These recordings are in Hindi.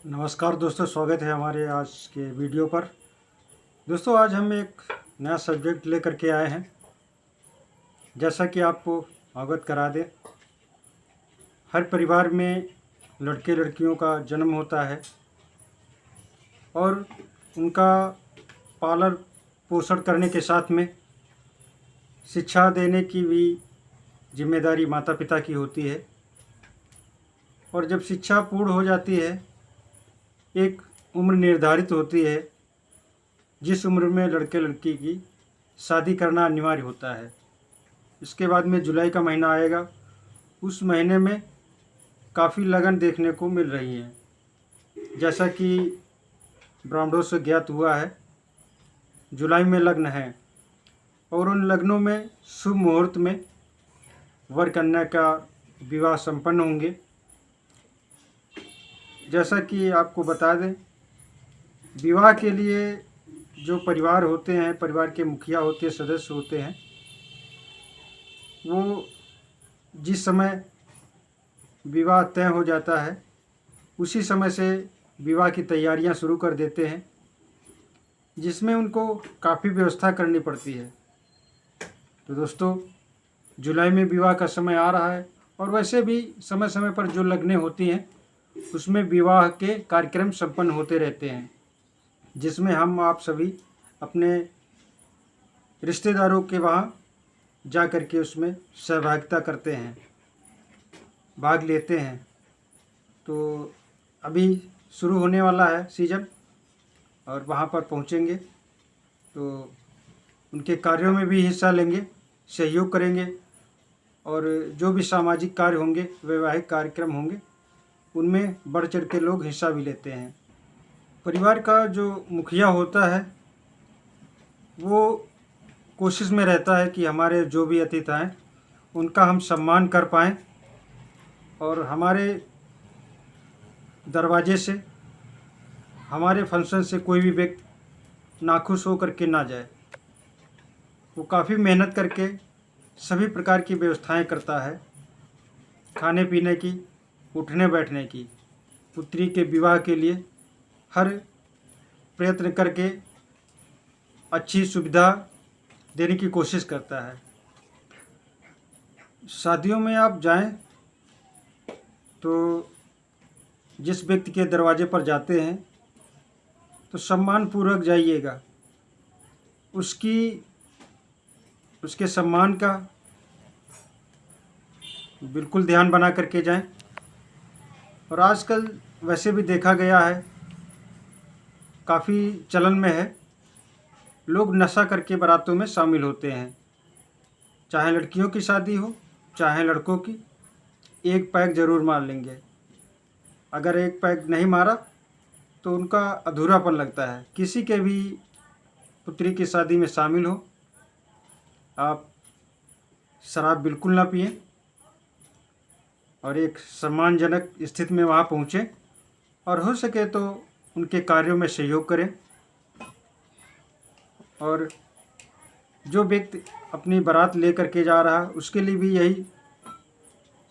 नमस्कार दोस्तों, स्वागत है हमारे आज के वीडियो पर। दोस्तों, आज हम एक नया सब्जेक्ट लेकर के आए हैं। जैसा कि आपको अवगत करा दें, हर परिवार में लड़के लड़कियों का जन्म होता है और उनका पालन पोषण करने के साथ में शिक्षा देने की भी जिम्मेदारी माता पिता की होती है। और जब शिक्षा पूर्ण हो जाती है, एक उम्र निर्धारित होती है जिस उम्र में लड़के लड़की की शादी करना अनिवार्य होता है। इसके बाद में जुलाई का महीना आएगा। उस महीने में काफ़ी लगन देखने को मिल रही हैं। जैसा कि ब्राह्मणों से ज्ञात हुआ है, जुलाई में लग्न है और उन लग्नों में शुभ मुहूर्त में वर कन्या का विवाह संपन्न होंगे। जैसा कि आपको बता दें, विवाह के लिए जो परिवार होते हैं, परिवार के मुखिया होते हैं, सदस्य होते हैं, वो जिस समय विवाह तय हो जाता है उसी समय से विवाह की तैयारियां शुरू कर देते हैं, जिसमें उनको काफ़ी व्यवस्था करनी पड़ती है। तो दोस्तों, जुलाई में विवाह का समय आ रहा है और वैसे भी समय समय पर जो लगने होती हैं उसमें विवाह के कार्यक्रम संपन्न होते रहते हैं, जिसमें हम आप सभी अपने रिश्तेदारों के वहाँ जा कर के उसमें सहभागिता करते हैं, भाग लेते हैं। तो अभी शुरू होने वाला है सीज़न और वहाँ पर पहुँचेंगे तो उनके कार्यों में भी हिस्सा लेंगे, सहयोग करेंगे और जो भी सामाजिक कार्य होंगे, वैवाहिक कार्यक्रम होंगे, उनमें बढ़ चढ़ के लोग हिस्सा भी लेते हैं। परिवार का जो मुखिया होता है वो कोशिश में रहता है कि हमारे जो भी अतिथि आएँ उनका हम सम्मान कर पाएँ और हमारे दरवाजे से, हमारे फंक्शन से कोई भी व्यक्ति नाखुश हो करके ना जाए। वो काफ़ी मेहनत करके सभी प्रकार की व्यवस्थाएं करता है, खाने पीने की, उठने बैठने की, पुत्री के विवाह के लिए हर प्रयत्न करके अच्छी सुविधा देने की कोशिश करता है। शादियों में आप जाएं तो जिस व्यक्ति के दरवाजे पर जाते हैं तो सम्मानपूर्वक जाइएगा, उसके सम्मान का बिल्कुल ध्यान बना करके जाएं। और आजकल वैसे भी देखा गया है, काफ़ी चलन में है, लोग नशा करके बारातों में शामिल होते हैं। चाहे लड़कियों की शादी हो चाहे लड़कों की, एक पैग ज़रूर मार लेंगे। अगर एक पैग नहीं मारा तो उनका अधूरापन लगता है। किसी के भी पुत्री की शादी में शामिल हो, आप शराब बिल्कुल ना पिएं और एक सम्मानजनक स्थिति में वहाँ पहुँचें और हो सके तो उनके कार्यों में सहयोग करें। और जो व्यक्ति अपनी बारात लेकर के जा रहा है उसके लिए भी यही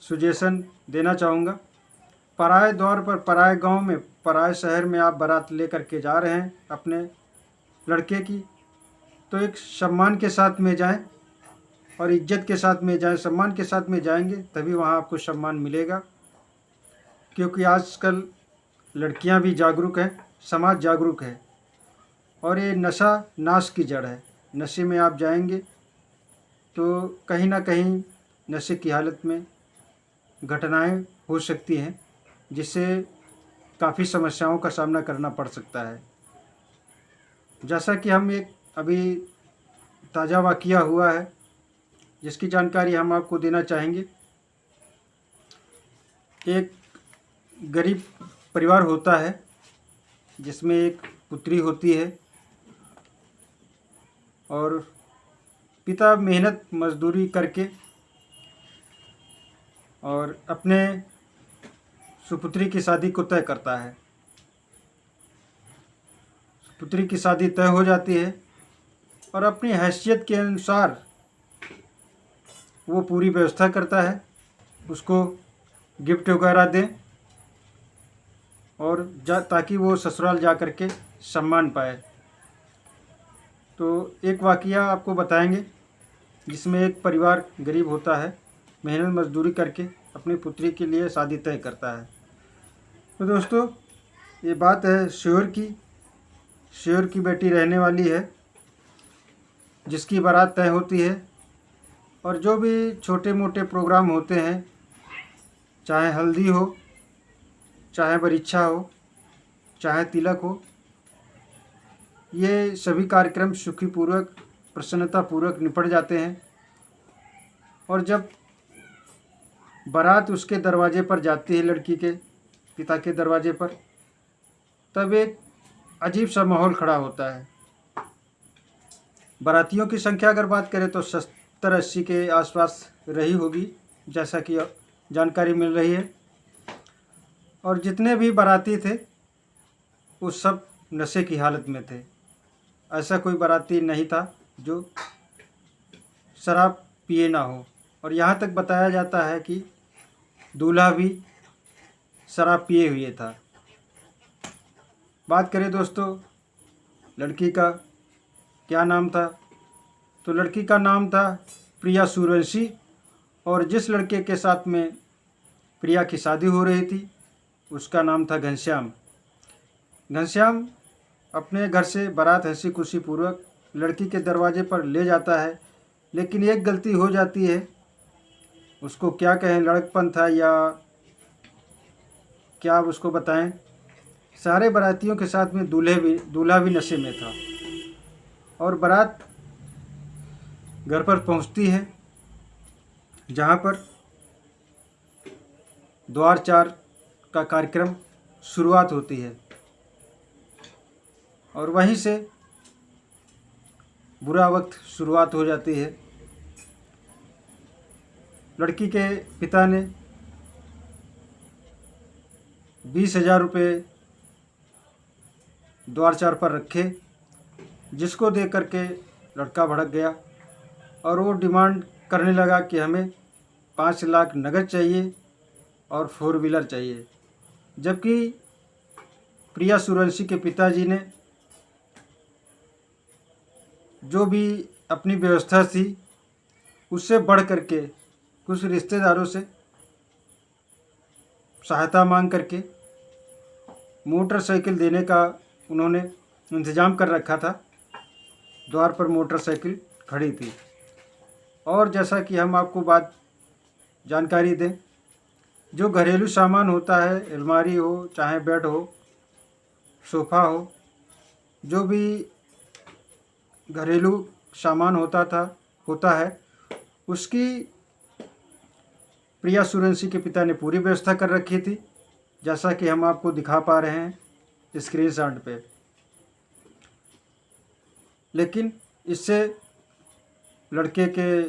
सुजेशन देना चाहूँगा। पराए द्वार पर, पराए गांव में, पराए शहर में आप बारात लेकर के जा रहे हैं अपने लड़के की, तो एक सम्मान के साथ में जाएं और इज्जत के साथ में जाएं, सम्मान के साथ में जाएंगे तभी वहाँ आपको सम्मान मिलेगा। क्योंकि आजकल लड़कियां भी जागरूक हैं, समाज जागरूक है और ये नशा नाश की जड़ है। नशे में आप जाएंगे तो कहीं ना कहीं नशे की हालत में घटनाएं हो सकती हैं, जिससे काफ़ी समस्याओं का सामना करना पड़ सकता है। जैसा कि हम एक अभी ताज़ा वाक़या हुआ है जिसकी जानकारी हम आपको देना चाहेंगे। एक गरीब परिवार होता है जिसमें एक पुत्री होती है और पिता मेहनत मजदूरी करके और अपने सुपुत्री की शादी को तय करता है। पुत्री की शादी तय हो जाती है और अपनी हैसियत के अनुसार वो पूरी व्यवस्था करता है, उसको गिफ्ट वगैरह दें और ताकि वो ससुराल जा कर के सम्मान पाए। तो एक वाक़या आपको बताएंगे जिसमें एक परिवार गरीब होता है, मेहनत मजदूरी करके अपनी पुत्री के लिए शादी तय करता है। तो दोस्तों, ये बात है श्योर की बेटी रहने वाली है, जिसकी बारात तय होती है। और जो भी छोटे मोटे प्रोग्राम होते हैं, चाहे हल्दी हो, चाहे बरीक्षा हो, चाहे तिलक हो, ये सभी कार्यक्रम सुखीपूर्वक प्रसन्नतापूर्वक निपट जाते हैं। और जब बारात उसके दरवाजे पर जाती है, लड़की के पिता के दरवाजे पर, तब एक अजीब सा माहौल खड़ा होता है। बारातियों की संख्या अगर बात करें तो 70-80 के आसपास रही होगी, जैसा कि जानकारी मिल रही है। और जितने भी बाराती थे वो सब नशे की हालत में थे। ऐसा कोई बाराती नहीं था जो शराब पिए ना हो। और यहाँ तक बताया जाता है कि दूल्हा भी शराब पिए हुए था। बात करें दोस्तों लड़की का क्या नाम था, तो लड़की का नाम था प्रिया सूर्यवंशी। और जिस लड़के के साथ में प्रिया की शादी हो रही थी उसका नाम था घनश्याम। घनश्याम अपने घर से बारात हंसी खुशी पूर्वक लड़की के दरवाजे पर ले जाता है, लेकिन एक गलती हो जाती है। उसको क्या कहें, लड़कपन था या क्या अब उसको बताएं। सारे बारातियों के साथ में दूल्हा भी नशे में था। और बारात घर पर पहुंचती है, जहां पर द्वार चार का कार्यक्रम शुरुआत होती है। और वहीं से बुरा वक्त शुरुआत हो जाती है। लड़की के पिता ने 20,000 रुपये द्वार चार पर रखे, जिसको दे करके लड़का भड़क गया और वो डिमांड करने लगा कि हमें 5 लाख नगद चाहिए और 4 व्हीलर चाहिए। जबकि प्रिया सूर्यवंशी के पिताजी ने जो भी अपनी व्यवस्था थी उससे बढ़ करके कुछ रिश्तेदारों से सहायता मांग करके मोटरसाइकिल देने का उन्होंने इंतज़ाम कर रखा था। द्वार पर मोटरसाइकिल खड़ी थी। और जैसा कि हम आपको जानकारी दें, जो घरेलू सामान होता है, अलमारी हो, चाहे बेड हो, सोफ़ा हो, जो भी घरेलू सामान होता है, उसकी प्रिया सूर्यवंशी के पिता ने पूरी व्यवस्था कर रखी थी, जैसा कि हम आपको दिखा पा रहे हैं स्क्रीनशॉट पे। लेकिन इससे लड़के के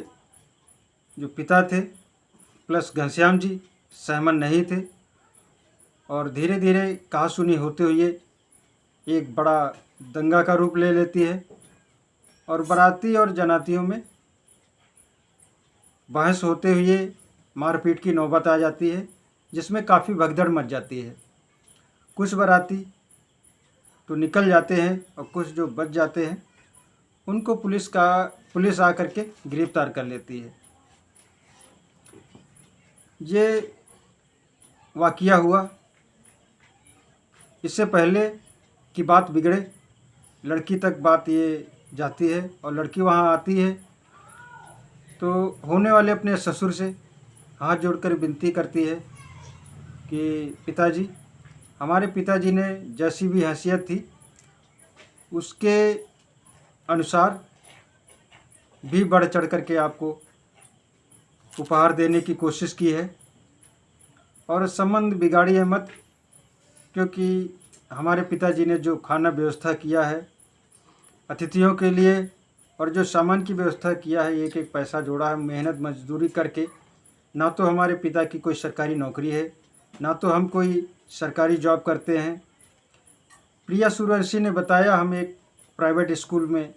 जो पिता थे प्लस घनश्याम जी सहमत नहीं थे। और धीरे धीरे कहासुनी होते हुए एक बड़ा दंगा का रूप ले लेती है और बाराती और जनातियों में बहस होते हुए मारपीट की नौबत आ जाती है, जिसमें काफ़ी भगदड़ मच जाती है। कुछ बाराती तो निकल जाते हैं और कुछ जो बच जाते हैं उनको पुलिस आकर के गिरफ्तार कर लेती है। ये वाक़या हुआ। इससे पहले कि बात बिगड़े, लड़की तक बात ये जाती है और लड़की वहाँ आती है तो होने वाले अपने ससुर से हाथ जोड़कर विनती करती है कि पिताजी, हमारे पिताजी ने जैसी भी हैसियत थी उसके अनुसार भी बढ़ चढ़ करके आपको उपहार देने की कोशिश की है। और संबंध बिगाड़िए मत, क्योंकि हमारे पिताजी ने जो खाना व्यवस्था किया है अतिथियों के लिए और जो सामान की व्यवस्था किया है, एक एक पैसा जोड़ा है मेहनत मजदूरी करके। ना तो हमारे पिता की कोई सरकारी नौकरी है, ना तो हम कोई सरकारी जॉब करते हैं। प्रिया सूर्यवंशी ने बताया, हम एक प्राइवेट स्कूल में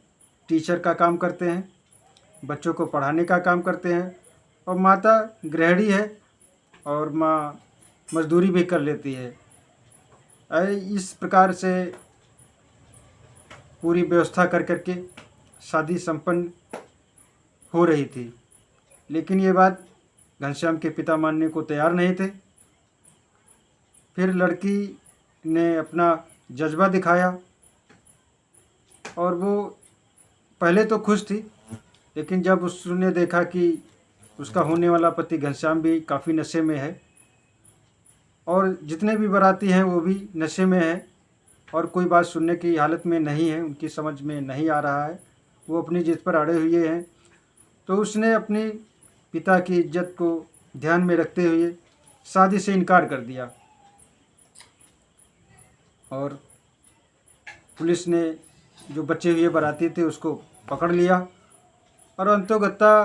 टीचर का काम करते हैं, बच्चों को पढ़ाने का काम करते हैं। और माता गृहिणी है और माँ मजदूरी भी कर लेती है। इस प्रकार से पूरी व्यवस्था कर करके शादी संपन्न हो रही थी। लेकिन ये बात घनश्याम के पिता मानने को तैयार नहीं थे। फिर लड़की ने अपना जज्बा दिखाया और वो पहले तो खुश थी, लेकिन जब उसने देखा कि उसका होने वाला पति घनश्याम भी काफ़ी नशे में है और जितने भी बाराती हैं वो भी नशे में हैं और कोई बात सुनने की हालत में नहीं है, उनकी समझ में नहीं आ रहा है, वो अपनी जिद पर अड़े हुए हैं, तो उसने अपने पिता की इज्जत को ध्यान में रखते हुए शादी से इनकार कर दिया। और पुलिस ने जो बचे हुए बाराती थे उसको पकड़ लिया और अंतोगत्ता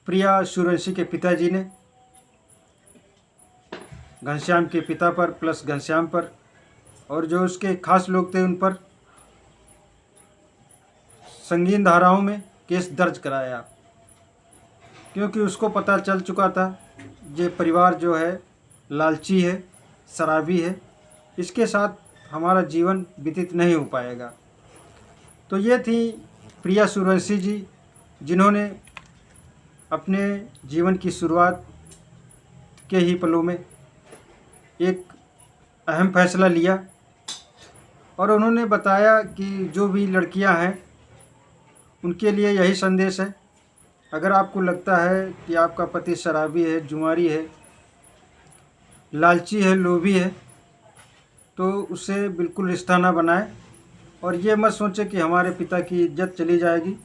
प्रिया सूर्यवंशी के पिताजी ने घनश्याम के पिता पर प्लस घनश्याम पर और जो उसके खास लोग थे उन पर संगीन धाराओं में केस दर्ज कराया, क्योंकि उसको पता चल चुका था ये परिवार जो है लालची है, शराबी है, इसके साथ हमारा जीवन व्यतीत नहीं हो पाएगा। तो ये थी प्रिया सूर्यवंशी जी, जिन्होंने अपने जीवन की शुरुआत के ही पलों में एक अहम फैसला लिया और उन्होंने बताया कि जो भी लड़कियां हैं उनके लिए यही संदेश है, अगर आपको लगता है कि आपका पति शराबी है, जुआरी है, लालची है, लोभी है, तो उससे बिल्कुल रिश्ता ना बनाएं और ये मत सोचें कि हमारे पिता की इज्जत चली जाएगी,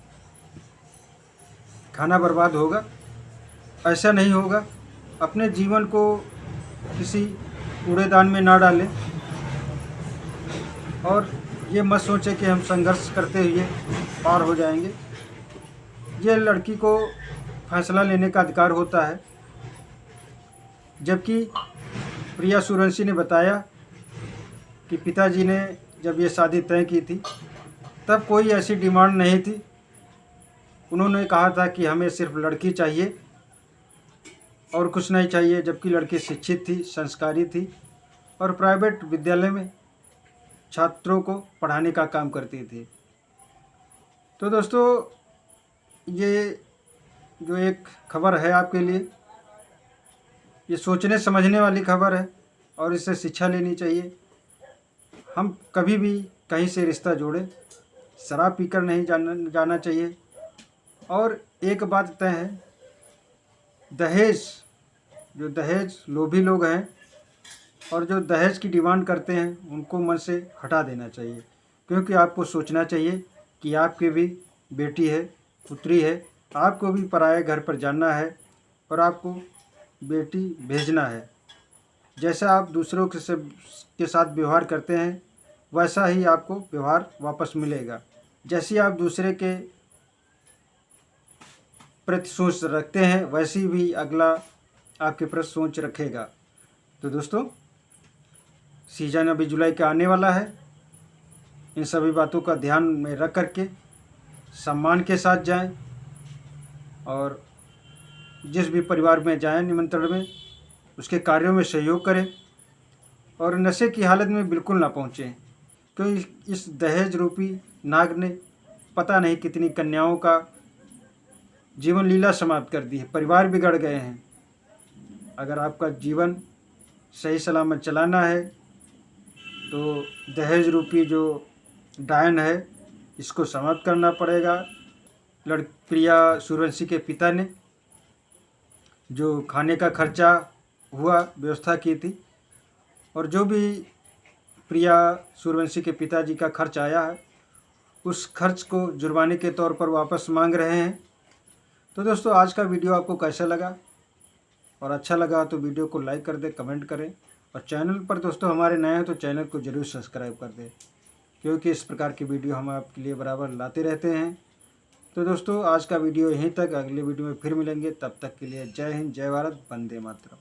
खाना बर्बाद होगा। ऐसा नहीं होगा। अपने जीवन को किसी कूड़ेदान में ना डालें और ये मत सोचें कि हम संघर्ष करते हुए पार हो जाएंगे। ये लड़की को फैसला लेने का अधिकार होता है। जबकि प्रिया सूर्यवंशी ने बताया कि पिताजी ने जब ये शादी तय की थी तब कोई ऐसी डिमांड नहीं थी। उन्होंने कहा था कि हमें सिर्फ लड़की चाहिए और कुछ नहीं चाहिए, जबकि लड़की शिक्षित थी, संस्कारी थी और प्राइवेट विद्यालय में छात्रों को पढ़ाने का काम करती थी। तो दोस्तों, ये जो एक खबर है आपके लिए, ये सोचने समझने वाली खबर है और इससे शिक्षा लेनी चाहिए। हम कभी भी कहीं से रिश्ता जोड़ें, शराब पीकर नहीं जाना चाहिए। और एक बात तय है, दहेज लोभी लोग हैं और जो दहेज की डिमांड करते हैं उनको मन से हटा देना चाहिए, क्योंकि आपको सोचना चाहिए कि आपकी भी बेटी है, पुत्री है, आपको भी पराये घर पर जाना है और आपको बेटी भेजना है। जैसा आप दूसरों के साथ व्यवहार करते हैं वैसा ही आपको व्यवहार वापस मिलेगा। जैसी आप दूसरे के प्रति सोच रखते हैं वैसी भी अगला आपके प्रति सोच रखेगा। तो दोस्तों, सीजन अभी जुलाई का आने वाला है। इन सभी बातों का ध्यान में रख करके सम्मान के साथ जाएं और जिस भी परिवार में जाएं निमंत्रण में उसके कार्यों में सहयोग करें और नशे की हालत में बिल्कुल ना पहुँचें, क्योंकि इस दहेज रूपी नाग ने पता नहीं कितनी कन्याओं का जीवन लीला समाप्त कर दी है, परिवार बिगड़ गए हैं। अगर आपका जीवन सही सलामत चलाना है तो दहेज रूपी जो डायन है इसको समाप्त करना पड़ेगा। प्रिया सूर्यवंशी के पिता ने जो खाने का खर्चा हुआ व्यवस्था की थी और जो भी प्रिया सूर्यवंशी के पिताजी का खर्च आया है उस खर्च को जुर्माने के तौर पर वापस मांग रहे हैं। तो दोस्तों, आज का वीडियो आपको कैसा लगा और अच्छा लगा तो वीडियो को लाइक कर दें, कमेंट करें और चैनल पर दोस्तों हमारे नए हैं तो चैनल को ज़रूर सब्सक्राइब कर दें, क्योंकि इस प्रकार की वीडियो हम आपके लिए बराबर लाते रहते हैं। तो दोस्तों, आज का वीडियो यहीं तक। अगले वीडियो में फिर मिलेंगे, तब तक के लिए जय हिंद, जय भारत, वंदे मातरम।